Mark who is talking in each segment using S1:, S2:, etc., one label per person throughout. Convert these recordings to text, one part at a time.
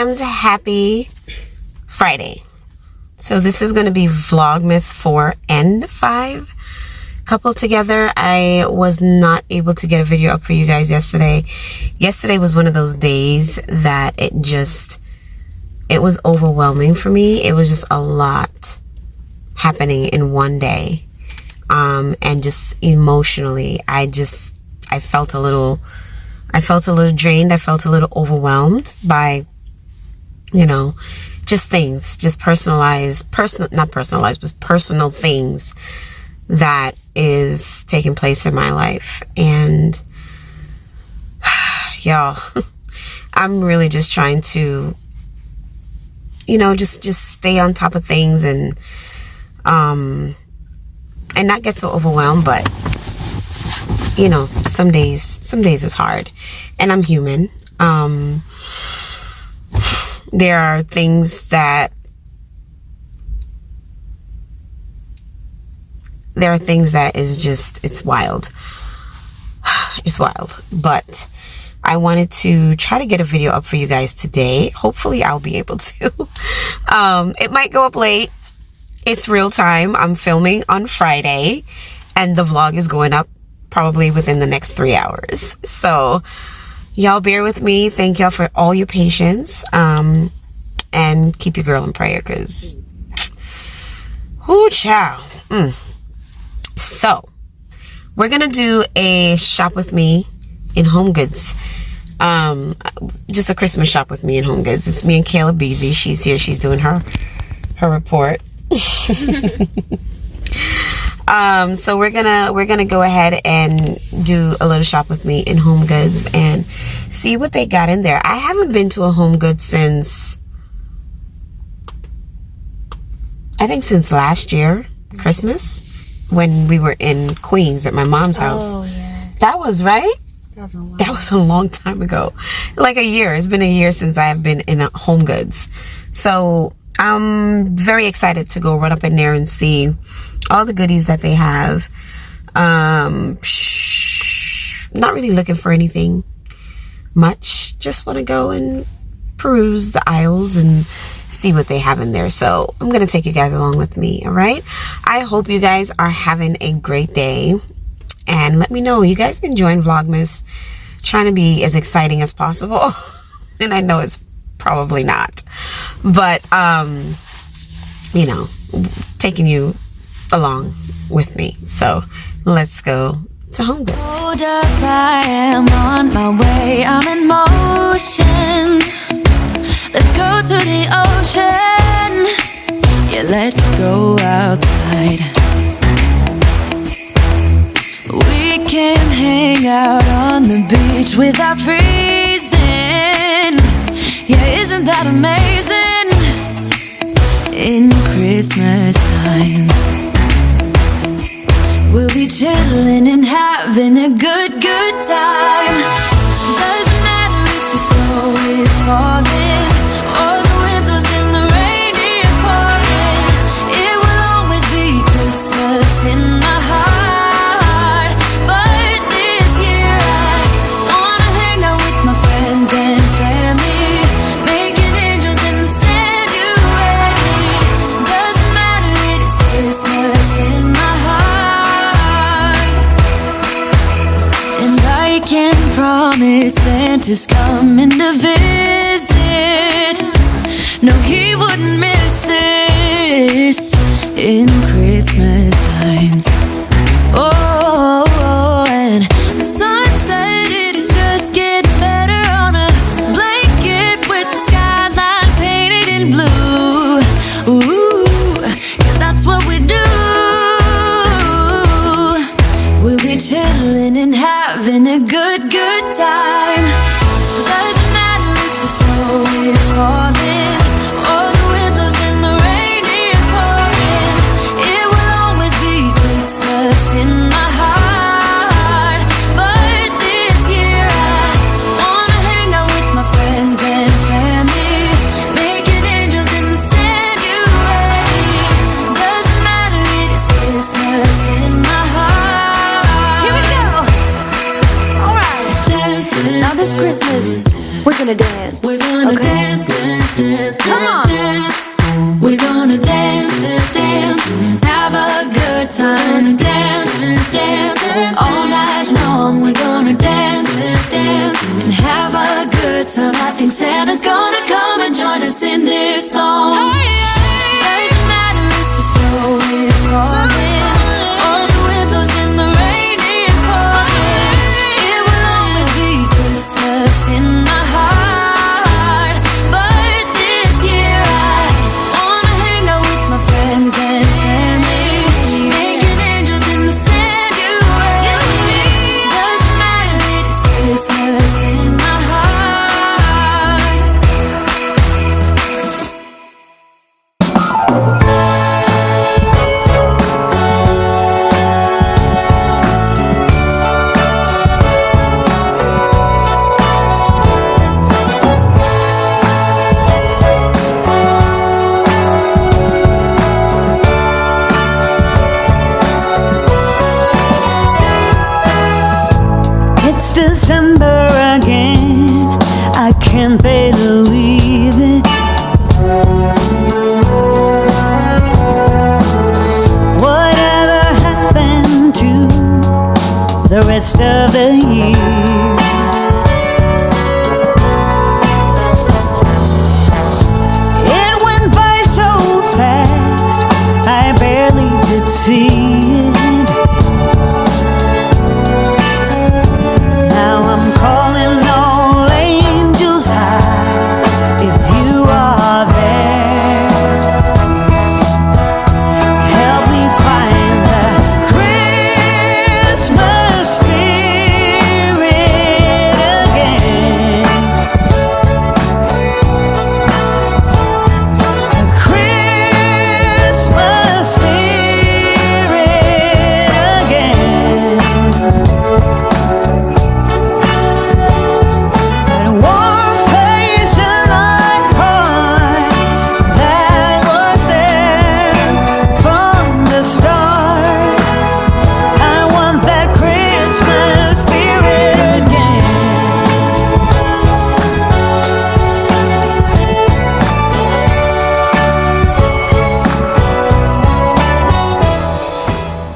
S1: Sam's happy Friday. So this is going to be Vlogmas 4 and 5 coupled together. I was not able to get a video up for you guys yesterday. Yesterday was one of those days that it was overwhelming for me. It was just a lot happening in one day. And just emotionally, I felt a little drained. I felt a little overwhelmed by, just things, not personalized, but personal things that is taking place in my life. And y'all, I'm really just trying to, just stay on top of things and not get so overwhelmed. But some days is hard, and I'm human. There are things that is just, it's wild. It's wild. But I wanted to try to get a video up for you guys today. Hopefully I'll be able to. It might go up late. It's real time. I'm filming on Friday, and the vlog is going up probably within the next 3 hours. So y'all bear with me. Thank y'all for all your patience. And keep your girl in prayer, because child. So we're gonna do a shop with me in HomeGoods. Just a Christmas shop with me in HomeGoods. It's me and Kayla Beasy. She's here. She's doing her report. So we're gonna go ahead and do a little shop with me in HomeGoods and see what they got in there. I haven't been to a HomeGoods since last year, Christmas, when we were in Queens at my mom's house.
S2: Oh, yeah.
S1: That was right?
S2: That
S1: was a long time ago. Like a year. It's been a year since I have been in a HomeGoods. So I'm very excited to go run up in there and see all the goodies that they have. Not really looking for anything much. Just want to go and peruse the aisles and see what they have in there. So I'm going to take you guys along with me. All right. I hope you guys are having a great day, and let me know, you guys enjoying Vlogmas? Trying to be as exciting as possible. And I know it's probably not, but taking you along with me. So let's go to HomeGoods.
S3: Hold up, I am on my way. I'm in motion. Let's go to the ocean. Yeah, let's go outside. We can hang out on the beach without freezing. Yeah, isn't that amazing? In Christmas times, we'll be chilling and having a good time. Doesn't matter if the snow is falling or the wind blows and the rain is pouring. It will always be Christmas in my heart. But this year I wanna hang out with my friends and family, making angels in the sanctuary. Doesn't matter, it is Christmas in my heart. And I can promise Santa's coming to visit. No, he wouldn't miss this in Christmas times. Oh, and the sunset, it is just getting better on a blanket with the skyline painted in blue. Ooh, yeah, that's what we do. We'll be chilling and having a good time. Doesn't matter if the snow is falling or the wind blows and the rain is pouring. It will always be Christmas in my heart. But this year I wanna hang out with my friends and family, making angels in the sanctuary. Doesn't matter, it is Christmas in my heart. Here we go. All right. Now this Christmas, we're gonna dance. We're gonna dance. Santa's gonna come and join us in this song. Doesn't matter if the snow is falling or the wind blows and the rain is pouring. It will always be Christmas in my heart. But this year I wanna hang out with my friends and family, making angels in the sanctuary. Doesn't matter, it's Christmas in my heart.
S2: It's December again, I can't believe it. Whatever happened to the rest of the year? It went by so fast, I barely did see it. Now I'm calling all angels high, if you are there, help me find the Christmas spirit again. The Christmas spirit again. That warm place in my heart that was there from the start. I want that Christmas spirit again.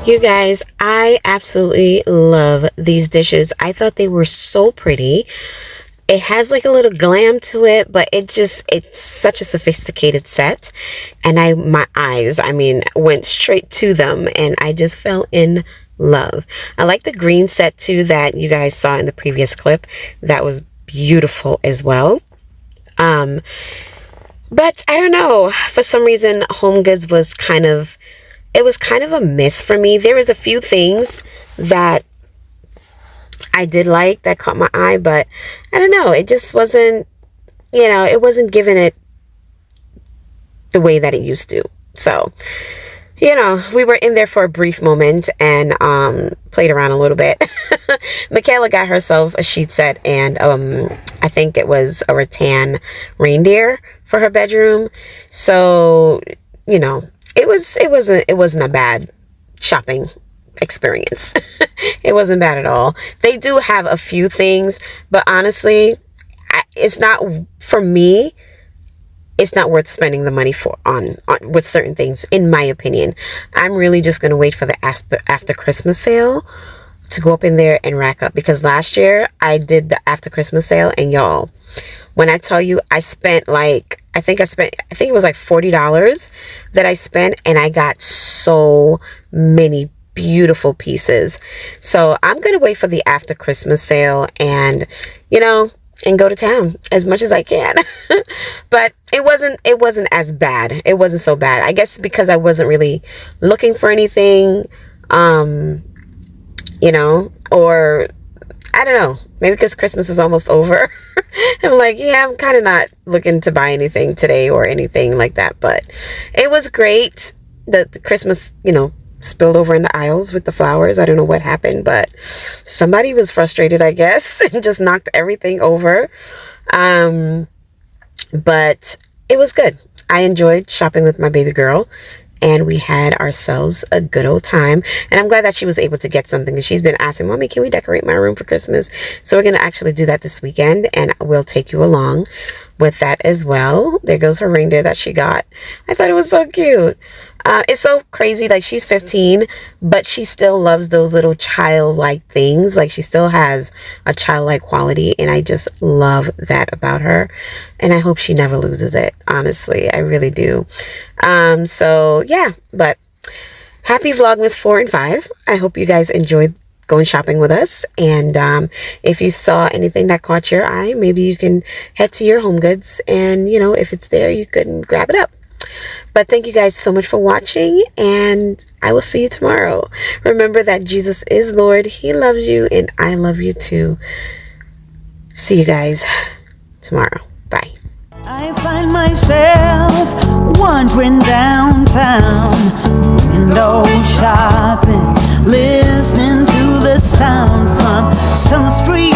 S1: You guys, I absolutely love these dishes. I thought they were so pretty. It has like a little glam to it, but it's such a sophisticated set. And my eyes went straight to them and I just fell in love. I like the green set too that you guys saw in the previous clip. That was beautiful as well. But I don't know, for some reason HomeGoods was kind of a miss for me. There was a few things that I did like that caught my eye, but I don't know, it just wasn't, it wasn't giving it the way that it used to. So, we were in there for a brief moment and played around a little bit. Michaela got herself a sheet set and I think it was a rattan reindeer for her bedroom. So, it wasn't a bad shopping experience. It wasn't bad at all. They do have a few things, but honestly, it's not, for me, it's not worth spending the money on with certain things, in my opinion. I'm really just going to wait for the after Christmas sale to go up in there and rack up, because last year I did the after Christmas sale, and y'all, when I tell you I spent I think it was like $40 that I spent, and I got so many beautiful pieces. So I'm gonna wait for the after Christmas sale and and go to town as much as I can. But it wasn't as bad. It wasn't so bad. I guess because I wasn't really looking for anything, or I don't know, maybe because Christmas is almost over. I'm like, yeah, I'm kind of not looking to buy anything today or anything like that. But it was great. The Christmas, spilled over in the aisles with the flowers. I don't know what happened, but somebody was frustrated, I guess, and just knocked everything over. But it was good. I enjoyed shopping with my baby girl, and we had ourselves a good old time. And I'm glad that she was able to get something, and she's been asking, Mommy, can we decorate my room for Christmas? So we're going to actually do that this weekend, and we'll take you along. with that as well. There goes her reindeer that she got. I thought it was so cute. It's so crazy, like she's 15, but she still loves those little childlike things. Like she still has a childlike quality, and I just love that about her, and I hope she never loses it. Honestly, I really do. So yeah, but happy Vlogmas 4 and 5. I hope you guys enjoyed going shopping with us, and if you saw anything that caught your eye, maybe you can head to your HomeGoods, and you know, if it's there, you can grab it up. But thank you guys so much for watching, and I will see you tomorrow. Remember that Jesus is Lord. He loves you, and I love you too. See you guys tomorrow. Bye.
S2: I find myself wandering downtown, window shopping, listening to the sound from some street